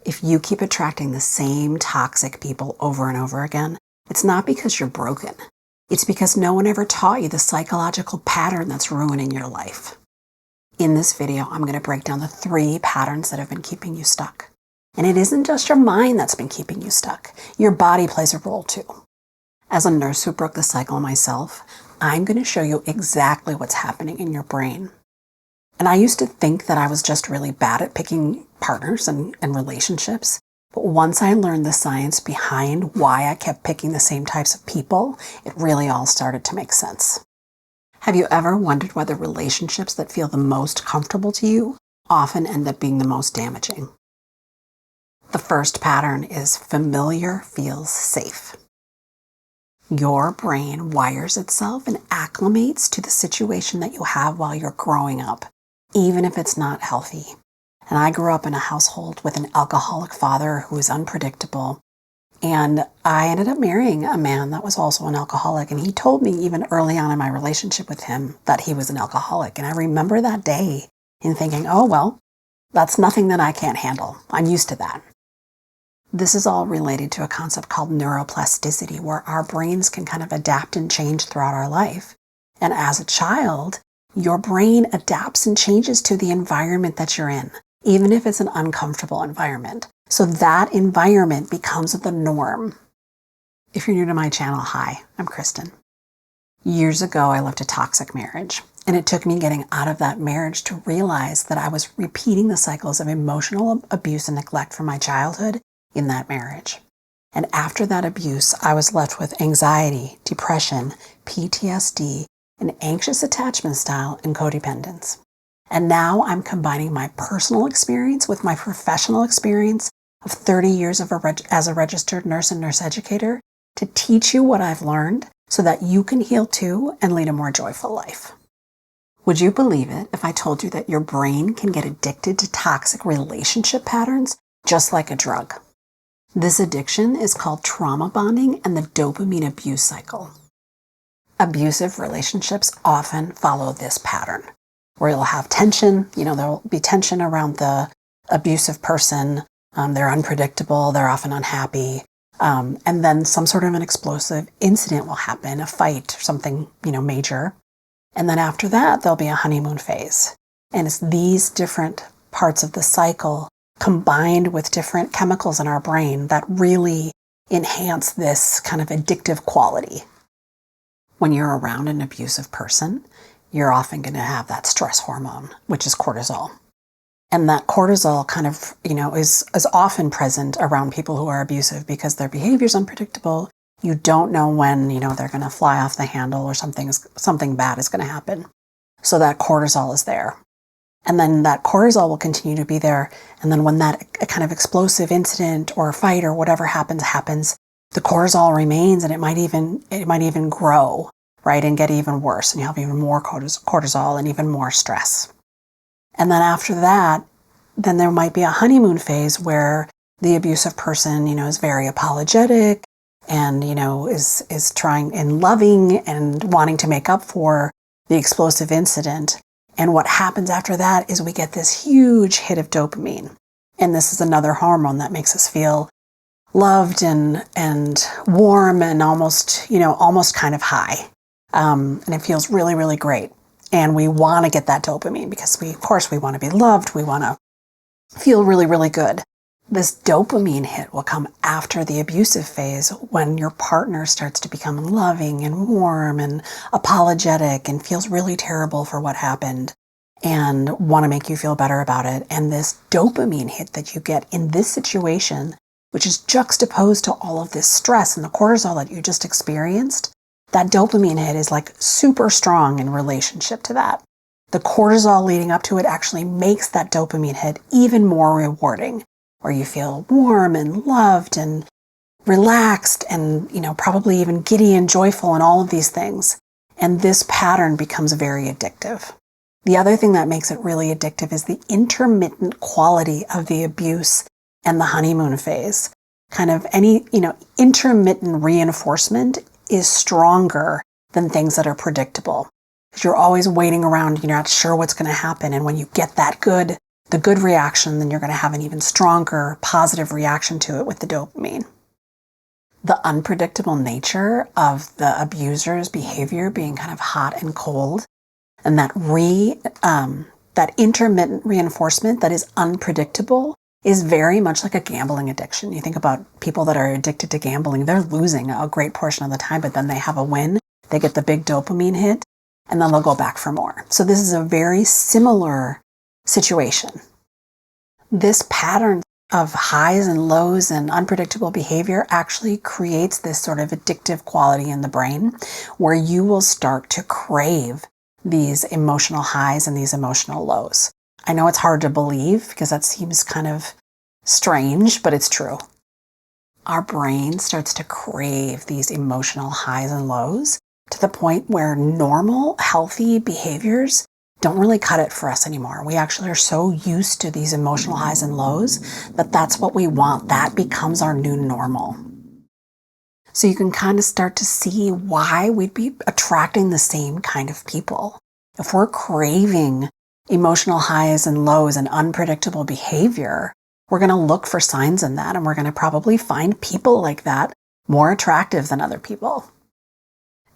If you keep attracting the same toxic people over and over again, it's not because you're broken. It's because no one ever taught you the psychological pattern that's ruining your life. In this video, I'm going to break down the 3 patterns that have been keeping you stuck. And it isn't just your mind that's been keeping you stuck. Your body plays a role too. As a nurse who broke the cycle myself, I'm going to show you exactly what's happening in your brain. And I used to think that I was just really bad at picking partners and relationships. But once I learned the science behind why I kept picking the same types of people, it really all started to make sense. Have you ever wondered why the relationships that feel the most comfortable to you often end up being the most damaging? The first pattern is familiar feels safe. Your brain wires itself and acclimates to the situation that you have while you're growing up, even if it's not healthy. And I grew up in a household with an alcoholic father who was unpredictable. And I ended up marrying a man that was also an alcoholic. And he told me even early on in my relationship with him that he was an alcoholic. And I remember that day and thinking, oh, well, that's nothing that I can't handle. I'm used to that. This is all related to a concept called neuroplasticity, where our brains can kind of adapt and change throughout our life. And as a child, your brain adapts and changes to the environment that you're in, even if it's an uncomfortable environment. So that environment becomes the norm. If you're new to my channel, hi, I'm Kristen. Years ago, I left a toxic marriage, and it took me getting out of that marriage to realize that I was repeating the cycles of emotional abuse and neglect from my childhood in that marriage. And after that abuse, I was left with anxiety, depression, PTSD, an anxious attachment style, and codependence. And now I'm combining my personal experience with my professional experience of 30 years as a registered nurse and nurse educator to teach you what I've learned so that you can heal too and lead a more joyful life. Would you believe it if I told you that your brain can get addicted to toxic relationship patterns just like a drug? This addiction is called trauma bonding and the dopamine abuse cycle. Abusive relationships often follow this pattern, where you'll have tension, there'll be tension around the abusive person, they're unpredictable, they're often unhappy, and then some sort of an explosive incident will happen, a fight, something, major. And then after that, there'll be a honeymoon phase. And it's these different parts of the cycle combined with different chemicals in our brain that really enhance this kind of addictive quality. When you're around an abusive person, you're often going to have that stress hormone, which is cortisol. And that cortisol kind of, is often present around people who are abusive because their behavior is unpredictable. You don't know when, they're going to fly off the handle or something bad is going to happen. So that cortisol is there. And then that cortisol will continue to be there. And then when that kind of explosive incident or fight or whatever happens, the cortisol remains and it might even grow, right? And get even worse. And you have even more cortisol and even more stress. And then after that, then there might be a honeymoon phase where the abusive person, is very apologetic and, is trying and loving and wanting to make up for the explosive incident. And what happens after that is we get this huge hit of dopamine. And this is another hormone that makes us feel loved and warm and almost kind of high. And it feels really, really great. And we want to get that dopamine because we want to be loved. We want to feel really, really good. This dopamine hit will come after the abusive phase when your partner starts to become loving and warm and apologetic and feels really terrible for what happened and want to make you feel better about it. And this dopamine hit that you get in this situation, which is juxtaposed to all of this stress and the cortisol that you just experienced, that dopamine hit is like super strong in relationship to that. The cortisol leading up to it actually makes that dopamine hit even more rewarding, where you feel warm and loved and relaxed and, probably even giddy and joyful and all of these things. And this pattern becomes very addictive. The other thing that makes it really addictive is the intermittent quality of the abuse and the honeymoon phase. Kind of any, intermittent reinforcement is stronger than things that are predictable. Because you're always waiting around, you're not sure what's going to happen. And when you get that good the good reaction, then you're going to have an even stronger positive reaction to it with the dopamine. The unpredictable nature of the abuser's behavior being kind of hot and cold, and that intermittent reinforcement that is unpredictable is very much like a gambling addiction. You think about people that are addicted to gambling, they're losing a great portion of the time, but then they have a win, they get the big dopamine hit, and then they'll go back for more. So this is a very similar situation. This pattern of highs and lows and unpredictable behavior actually creates this sort of addictive quality in the brain where you will start to crave these emotional highs and these emotional lows. I know it's hard to believe because that seems kind of strange, but it's true. Our brain starts to crave these emotional highs and lows to the point where normal, healthy behaviors don't really cut it for us anymore. We actually are so used to these emotional highs and lows that that's what we want. That becomes our new normal. So you can kind of start to see why we'd be attracting the same kind of people. If we're craving emotional highs and lows and unpredictable behavior, we're going to look for signs in that, and we're going to probably find people like that more attractive than other people.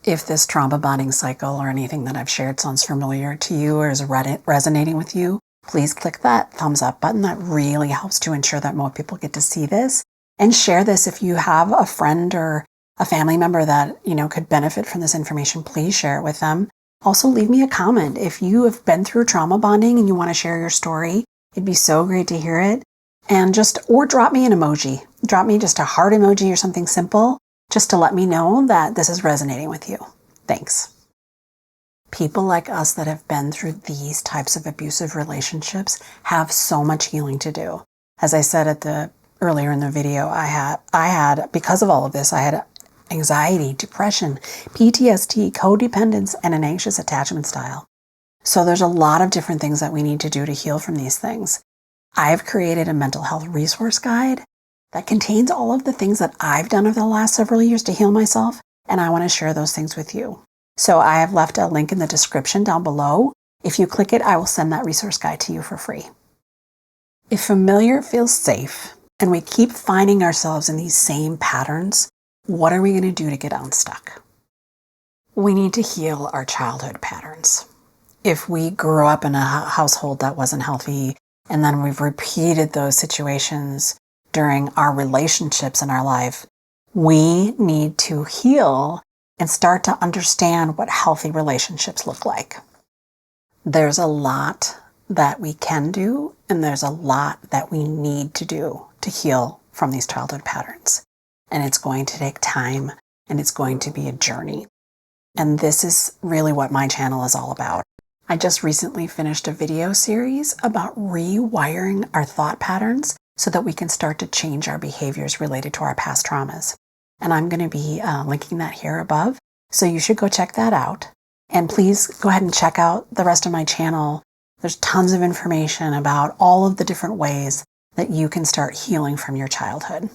If this trauma bonding cycle or anything that I've shared sounds familiar to you or is resonating with you, please click that thumbs up button. That really helps to ensure that more people get to see this. And share this if you have a friend or a family member that, could benefit from this information. Please share it with them. Also, leave me a comment. If you have been through trauma bonding and you want to share your story, it'd be so great to hear it. And or drop me an emoji. Drop me just a heart emoji or something simple, just to let me know that this is resonating with you. Thanks. People like us that have been through these types of abusive relationships have so much healing to do. As I said earlier in the video, I had, because of all of this, I had anxiety, depression, PTSD, codependence, and an anxious attachment style. So there's a lot of different things that we need to do to heal from these things. I've created a mental health resource guide that contains all of the things that I've done over the last several years to heal myself, and I want to share those things with you. So I have left a link in the description down below. If you click it, I will send that resource guide to you for free. If familiar feels safe, and we keep finding ourselves in these same patterns, what are we going to do to get unstuck? We need to heal our childhood patterns. If we grew up in a household that wasn't healthy, and then we've repeated those situations during our relationships in our life, we need to heal and start to understand what healthy relationships look like. There's a lot that we can do, and there's a lot that we need to do to heal from these childhood patterns. And it's going to take time, and it's going to be a journey. And this is really what my channel is all about. I just recently finished a video series about rewiring our thought patterns so that we can start to change our behaviors related to our past traumas. And I'm going to be linking that here above. So you should go check that out. And please go ahead and check out the rest of my channel. There's tons of information about all of the different ways that you can start healing from your childhood.